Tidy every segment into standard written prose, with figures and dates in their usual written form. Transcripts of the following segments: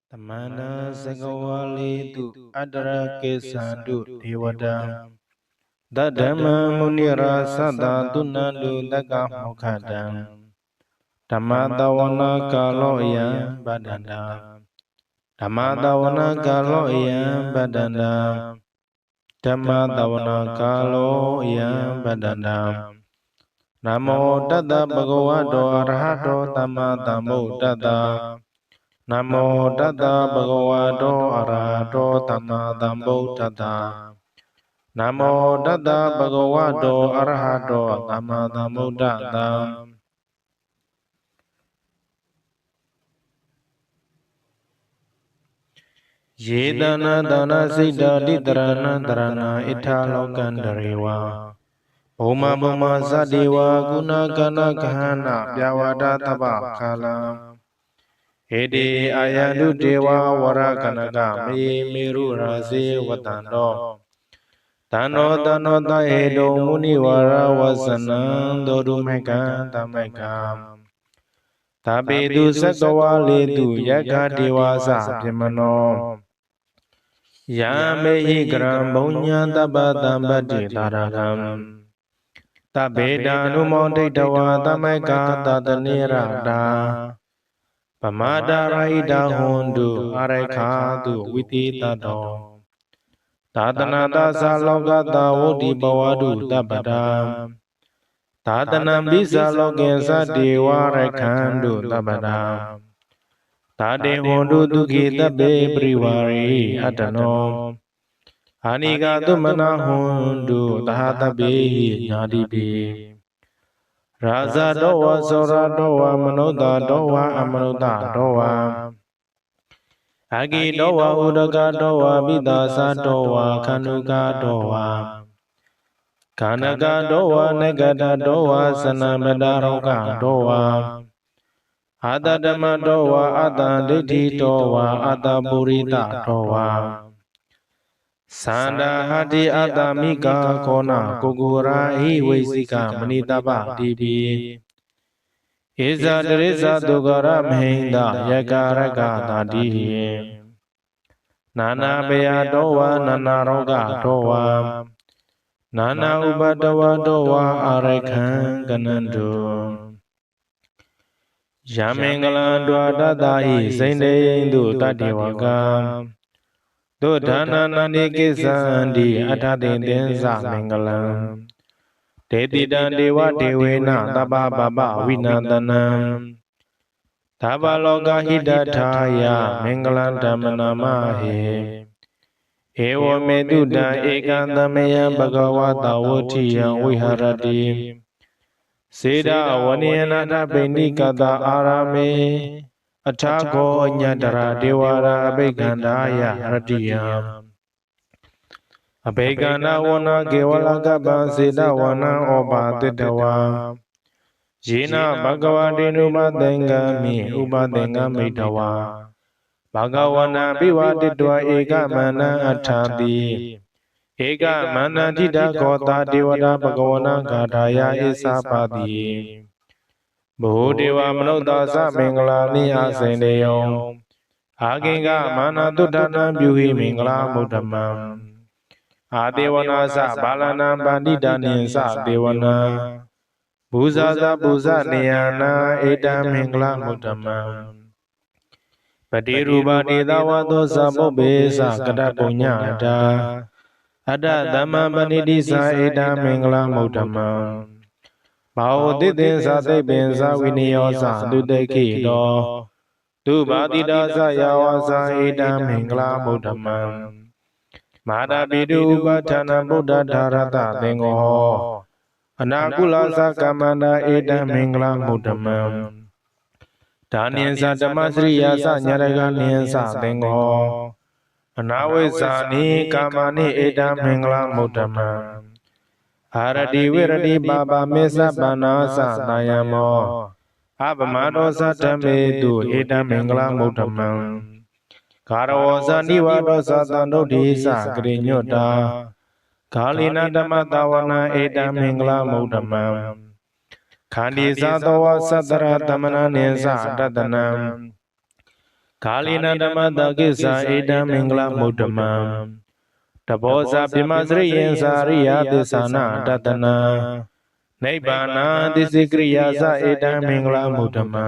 Tamana Sagawali tu Adara Kesandu Devada Dadama Munira Sada Dunandu Daga Mokadam Tamadawana Kaloya Badanda Tamadawana Kaloya Badanda Tamadawana Kaloya Badanda Namo Dada Bhagavado Arahato Tamadamo Dada Namo Tata Bhagavato Arahato Tamadambo Tata Namo Tata Bhagavato Arahato Tamadambo Tata Yedana Dana Sida Didrana Dharana Italokandarewa Oma Boma Sadiwa Guna Gana Kahana Pyawada Taba Kala Ede Ayandu Dewa Warakanaga Miru Rasi Watando Tano Tano Taedo Muniwara Wasana Dodu Meka Tameka Tabedu Sakawali Tu Yaka Dewasa Pimano Yamehi Gram Bonya Tabadambati Tarakam Tabeda Numonte Tawa Tameka Tatanirada Pamada Raida Hondu Arekadu Witita Do Tatanata Salogata Wodi Bawadu Tabada Tatanam Bisa Logensa Dewa Rekandu Tabada Tade Hondu Dukita Be Privari Atano Aniga Tumana Hondu Tahata Be Nadi Be Raza Dowa Sora Dowa Manoda Dowa Amanuda Dowa Agi Dowa Udaga Dowa Bidasa Dowa Kanuga Dowa Kanaga Dowa Negada Dowa Sanamada Roga Dowa Adadama Dowa Adaditi Dowa Adaburita Dowa Sanda Hadi Adamika Kona Kugura Iwesika Manitaba Dibi Iza Teresa Dugara Mahinda Yakaraga Nadi Nana Bea Dowa Nana Roga Dowa Nana Ubadawa Dowa Arekan Ganandu Yamengala Dwadadai Sende Indu Tadiwaga Do Dana Nani Kisandi Atadin Denza Mengalam Dedidan Dewa Dewena Taba Baba Vinandanam Taba Loga Hidataya Mengalam Damanamahe Ewa Meduda Ekandameya Bhagavata Votiya Viharati Seda Vaniyanata Bendikata Arame Atako Nyadara Dewara Abhigandaya Ratiya Abhiganda Wana Gewala Gaba Seda Wana Oba Titawa Jina Bhagavadinu Badengami Ubadengami Tawa Bhagawana Biwa Titwa Eka Mana Atadi Eka Mana Tita Kota Dewada Bhagawana Gadaya Isapati Bhudewa Manodasa Mingala Niya Sendeyo Aginga Mana Tudana Byuhi Mingala Mudamam Adewana Sa Balana Bandita Ninsa Dewana Buzaza Buza Niyana Eda Mingala Mudamam Padiruba Nidawa Dosa Bobesa Kada Punya Ada Dhamma Banidisa Eda Mingala Mudamam Bao Didin Sa Debin Sa Viniyosa Dudeki Do Dubadida Sa Yawasa Eda Mingala Mudamam Mada Bidu Batana Buddha Dharata Dengo Anakula Sa Kamanda Eda Mingala Mudamam Dhanin Sa Dhamasriya Sa Nyaraga Ninsa Dengo Anawe Sa Ni Kamani Eda Mingala Mudamam Haradi Viradi Baba Mesa Banasa Dayamo Abamado Satame Du Eda Mingala Mudamam Karawosa Niwadosa Tandodisa Grinyota Kalina Damatawana Eda Mingala Mudamam Khandi Sadawa Sadara Tamana Nisa Dadanam ဂါလိနာဓမ္မတကိစ္ဆာဧတံမင်္ဂလမုဒ္ဓမံတဘောဇာပြမစရိယံစာရိယသစ္ဆာနာတတနာနိဗ္ဗာနာသစ္စေကရိယာသဧတံမင်္ဂလမုဒ္ဓမံ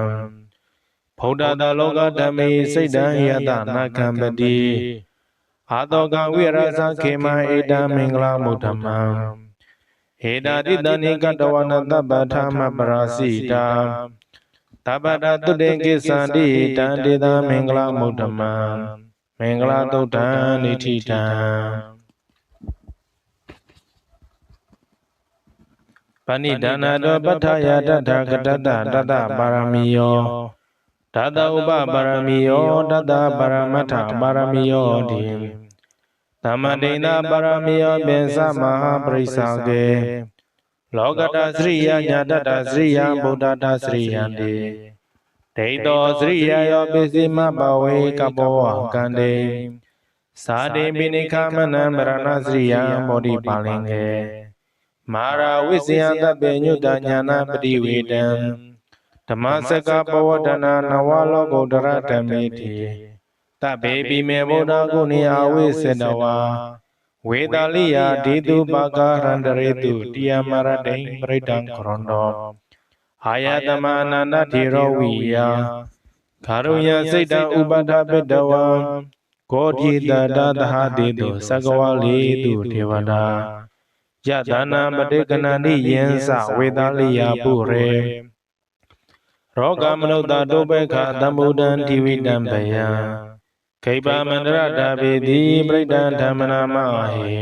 ဗုဒ္ဓတာလောကဓမ္မေစိတ်တံယတနာကံပတိအာတောကဝိရဇခေမဧတံမင်္ဂလမုဒ္ဓမံဧတာတိတနိကတဝနတပ္ပထာမပရာစိတာတပ္ပတတုတေကိသန္တိတံတေတမင်္ဂလမုဒ္ဓမံမင်္ဂလသုတ်တံနိဋ္ဌိတံပဏိဒါနတောပဋ္ဌာယတထကတတတတပါရမီယောတတဥပပါရမီယောတတပါရမတ္ထပါရမီယောတိသမ္တိနာပါရမီယောပိသမဟာပရိစ္ဆာကေလောကတစရိယညာတတစရိယဗုဒ္ဓတစရိယံတိဒိဋ္ဌောစရိယယောပိစိမဘဝေကပောကန္တေသာတိပိနိခမနံမရဏစရိယံမောတိပါလင်ကေမာရာဝိဇယတပေညုတညာနာပတိဝေတံဓမ္မစကပဝတနာနဝလောကုတ္တရဓမ္မေတိတပေပိမေဗုဒ္ဓဂုဏေအဝိစေတဝါဝေတာလိယဒေတုပါကရန္တရေတုတိယမရတိံပရိဒံခရန္တောအာယတမအနန္တထေရဝိယခာရုယစိတ်တံဥပဒပိတဝံဂောတိတတသဟတေတုသကဝလေတုဒေဝတာယတနာပတိကနန္တိယင်္စဝေတာလိယပုရေရောဂမနုဿတုပ္ပခသမ္ဗုဒံတိဝိတံပယံခိဗ္ဗမန္တရတာပေတိပရိဒံဓမ္မနာမဟေ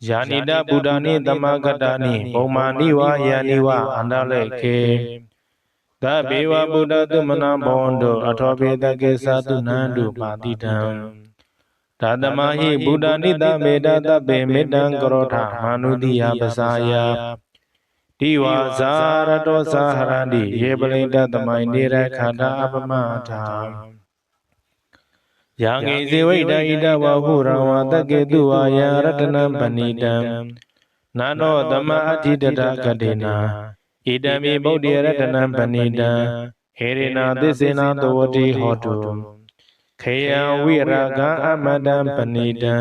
ယာနိတဗုဒ္ဓနိသမဂတနိပုံမာနိဝယာနိဝအန္တလေခေသဗ္ဗေဝဗုဒ္ဓတုမနာဘောန္တုအထောပေတကေသတုနန္တုပါတိတံသာတမဟိဗုဒ္ဓနိတမေတတပေမေတံကရောထမာနုတိယပစာယတိဝါဇာရတောဇာဟရန္တိယေပလိတသမိုင်နေရခန္ဓာအပမထာယံငိဇေဝိတံဣဒဝဟုရဝတကေတုဝါယရတနံပဏိတံနာနောသမအဋ္ဌိတတကတေနာဣဒံမိဗုဒ္ဓေရတနံပဏိတံဟေရိနာသစ္စေနာသဝတိဟောတုခေယံဝိရာဂံအမတံပဏိတံ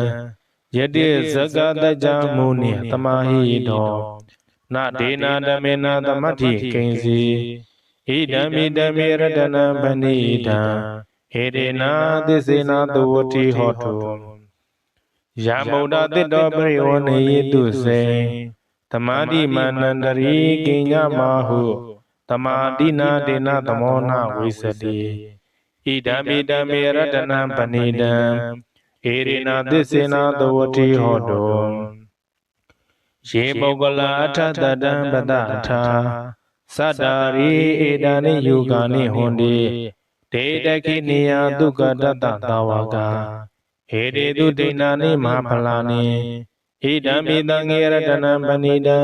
ယတိဇဂတကြမုနိသမာဟိတောနဒေနာဓမေနာသမတ္ထိကိဉ္စီဣဒံမိဓမေရတနံပဏိတံဟေရေနာသစ္စေနာသဝတိဟောတုယံဗုဒ္ဓတိတောပရိဝနေယတုစေသမာတိမန္တရိကိညမဟုသမာတိနာဒေနာသမောနာဝိစတိဣဒံမိဓမေရတနံပဏိတံဟေရေနာသစ္စေနာသဝတိဟောတုယေပုဂ္ဂလာအထတတံပတထာသတ္တာရိဧတနိယုဂာနိဟွန်တိဒေတခိနိယဒုက္ကတတသဝကဟေတေတုဒိဏာနိမဟာဖလာနိဣဒံမိတံငေရတနံပဏိတံ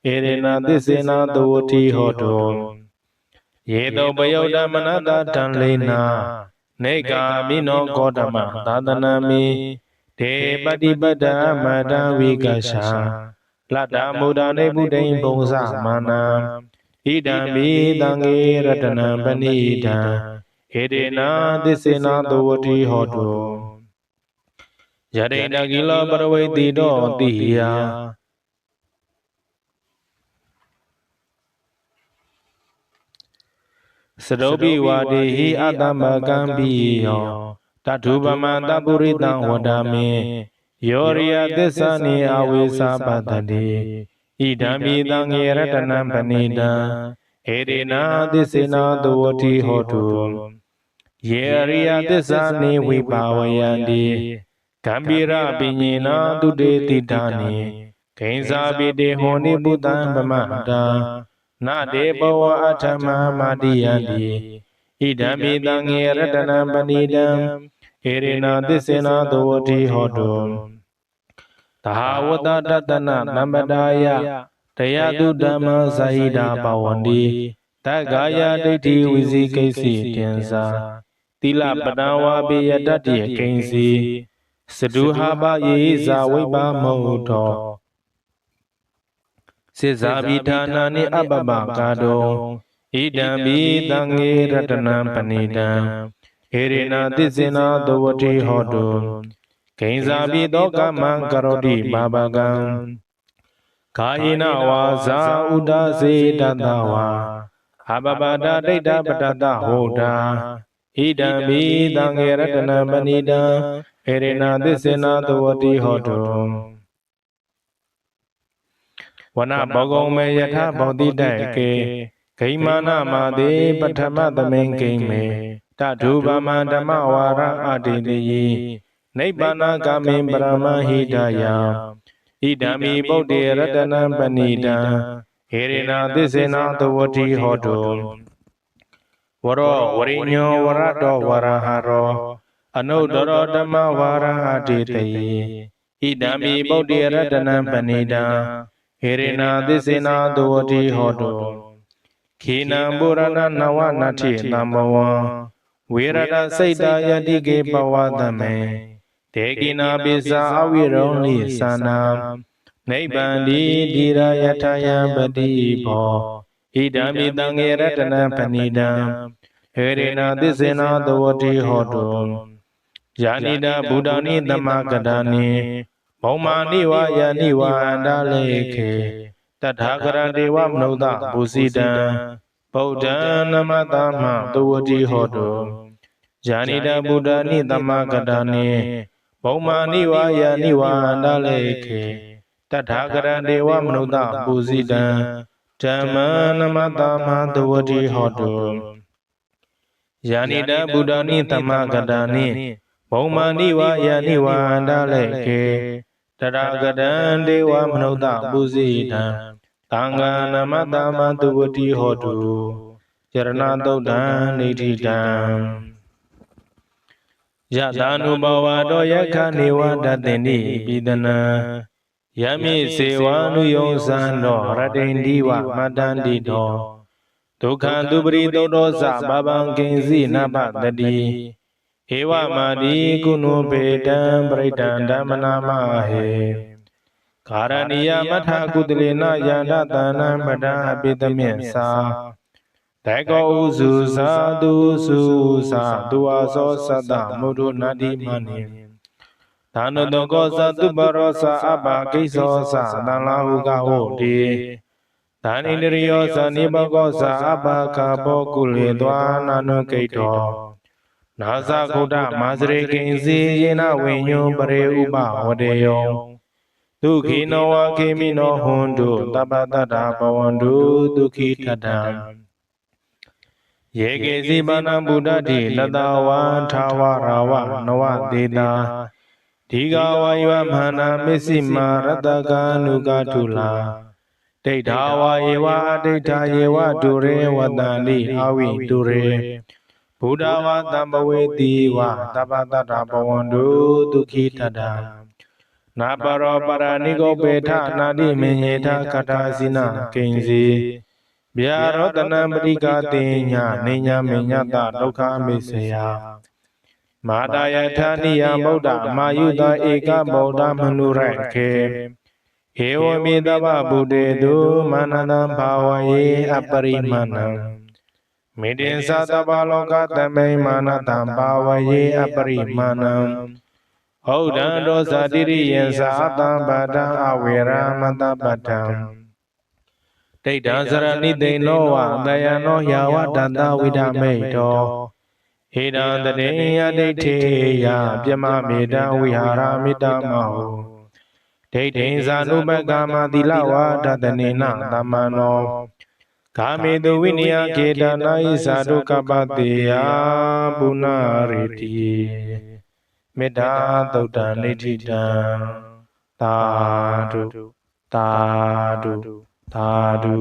ဟေရေနာသစ္စေနာသဝတိဟောတုယေတောပယုတ်တမနတတံလေနာနေကာမိနောဂေါတမသာသနာမိဒေပတိပတ္တမတံဝိကရှာလတ္တမုဒ္ဒနေဗုဒ္ဓိံပုံစမာနံဣဒံမိတံငေရတနံပဏိတံဟေရေနာသစ္စေနာသဝတိဟောတုယရိဏကိလောပရဝိတိတောတိယသရုပိဝါဒေဟိအတ္တမကံပိယောတထုပမတပုရိတံဝဒာမေယောရိယသစ္စာနိအဝိသပတတိဣဒံမိတံငေရတနံပဏိတံဟေရေနာသစ္စေနာသဝတိဟောတုယေရိယသစ္စာနိဝိပါဝယန္တိဂံဗီရပိညေနာတုတေတိတာနိဂိဉ္စာပိတေဟောနိပုတံပမတံနတေဘဝအထမမာတိယန္တိဣဒံမိတံငေရတနံပဏိတံဟေရေနာသစ္စေနာသဝတိဟောတုသဟာဝတတတနနမတာယတယတုဓမ္မဇာဟိတာပဝန္တိတက္ကာယဒိဋ္ဌိဝိဇိကိစီတင်္စာသီလပတံဝါပိယတတ္တိကိဉ္စီစတုဟာပယေဇာဝိပါမုဋ္ဌောစေဇာပိဌာနာနိအပပကာတောဣဒံမိတံငေရတနံပဏိတံ ဟေရိနာသစ္စေနာသဝတိဟောတုဂိဉ္စာပိသောကမံကရောတိပါပကံကာယေနဝါစာဥဒစေတတဝါအပပဒဒိဋ္ဌပတတဟောတာဣဒံမိသံဃေရတနမဏိတံဟေရိနာသစ္စေနာသဝတိဟောတုဝနဘောဂုံမေယထဘောတိတကေဂိမာနမာတိပထမသမိန်ဂိမေတထုဗမဓမ္မဝါရအတေတိယနိဗ္ဗာနဂမိပရမဟိတယဣဒံမိဗုဒ္ဓေရတနပဏိတံဟေရိနာသစ္စေနာသဝတိဟောတုဝရောဝရိညောဝရတောဝရဟရောအနုတ္တရောဓမ္မဝါရအတေတိယဣဒံမိဗုဒ္ဓေရတနပဏိတံဟေရိနာသစ္စေနာသဝတိဟောတုခေနံပုရဏနဝနတ္ထိတံဘဝံဝေရတစိတ်တာယတိကေပဝတမေဒေကိနာပိစာအဝိရောလိသနာနိဗ္ဗန္တိတိရယထယံပတိဘောဣဒံမိတံငေရတနပဏိတံဟေရိနာသစ္စေနာသဝတိဟောတုယာနိတဗုဒ္ဓနိသမဂဒာနိမောမာနိဝါယာနိဝါအန္တလေခေတထာဂရဒေဝမနုဿပုစီတံဗုဒ္ဓံနမတမသဝတိဟောတုယာနိတဗုဒ္ဓနိသမဂဒာနိမောမာနိဝါယာနိဝါအန္တလေခေတထာဂရဒေဝမနုဿပုစီတံဓမ္မနမတမသဝတိဟောတုယာနိတဗုဒ္ဓနိသမဂဒာနိမောမာနိဝါယာနိဝါအန္တလေခေတရာဂဒံဒေဝမနုဿပုစီတံသံဃာနမတမတုဝတိဟောတုယရဏသုတ်တံနေတိတံယသာနုဘဝတောယက္ခနေဝတတေနိပိတနံယမိစေဝနုယောဇံတောရတိန္ဒီဝမတ္တန္တိတောဒုက္ခံသူပရိသုတ်တောသဘဗံကိဉ္စီနပတတိဧဝမာတိကုဏုပေတံပရိတံဓမ္မနာမဟေကာရဏိယမထကုတလေနယန္တတနံပဒံအပိတမေသာတေကောဥစုသာတုစုသာတုဝါသောသတ္တမုဒ္ဒနာတိမနိသာနုတောကောသတုပရောသအပကိသောသသံလာဟုကဝုတိသာနိတရိယောသနိဘကောသအပကဘောကုလေသွာနာနုကိတောနာသကုဒ္ဓမာစရေကိဉ္စီယေနဝိညုပရေဥပဝတေယောဒုခိနောဝခေမိနောဟွန်တုတပ္ပတ္တာဘဝန္တုဒုခိတတံယေကေစီပါဏံဗုဒ္ဓတိလတဝါထာဝရာဝနဝတေတာဒီဃဝါယမဟာနာမစ္စည်းမာရတကာနုကထုလာဒိဋ္ဌာဝါယေဝအဒိဋ္ဌာယေဝတုရေဝတ္တန္တိအဝိတုရေဘုဒ္ဓဝါတံဘဝေတိဝတပ္ပတ္တာဘဝန္တုဒုခိတတံနာပရောပရဏိကောပေထနာတိမေညေထကထာစိနကိဉ္စီဗျာရောတနံပရိကာတိညာနေညာမေညတဒုက္ခမိစေယမာတာယထာနိယဗုဒ္ဓမာယုတဧကဗုဒ္ဓမနုရခေဧဝမေတဗ္ဗဗုတေတုမာနတံဘာဝယေအပရိမာဏံမေတ္တင်္စသဗ္ဗလောကသမိမာနတံဘာဝယေအပရိမာဏံဟုတ်တံဒောဇာတိရိယံသာတံဗတံအဝေရမတပတ္တံဒိဋ္ဌံစရဏိသိနောဝတယနောယာဝတတဝိဒမိတ်တောဟေတံတတေယဒိဋ္ဌေယပြမမေတံဝိဟာရမိတမဟုဒိဋ္ဌိဇာနုပကမသီလဝါဒတနေနသမ္နောကာမေတုဝိနည်းကေတနာဣဇာတုကပ္ပတေယပုဏ္ဏရေတိမေတ္တာသုတ်တံနေတိတံသာဓုသာဓုသာဓု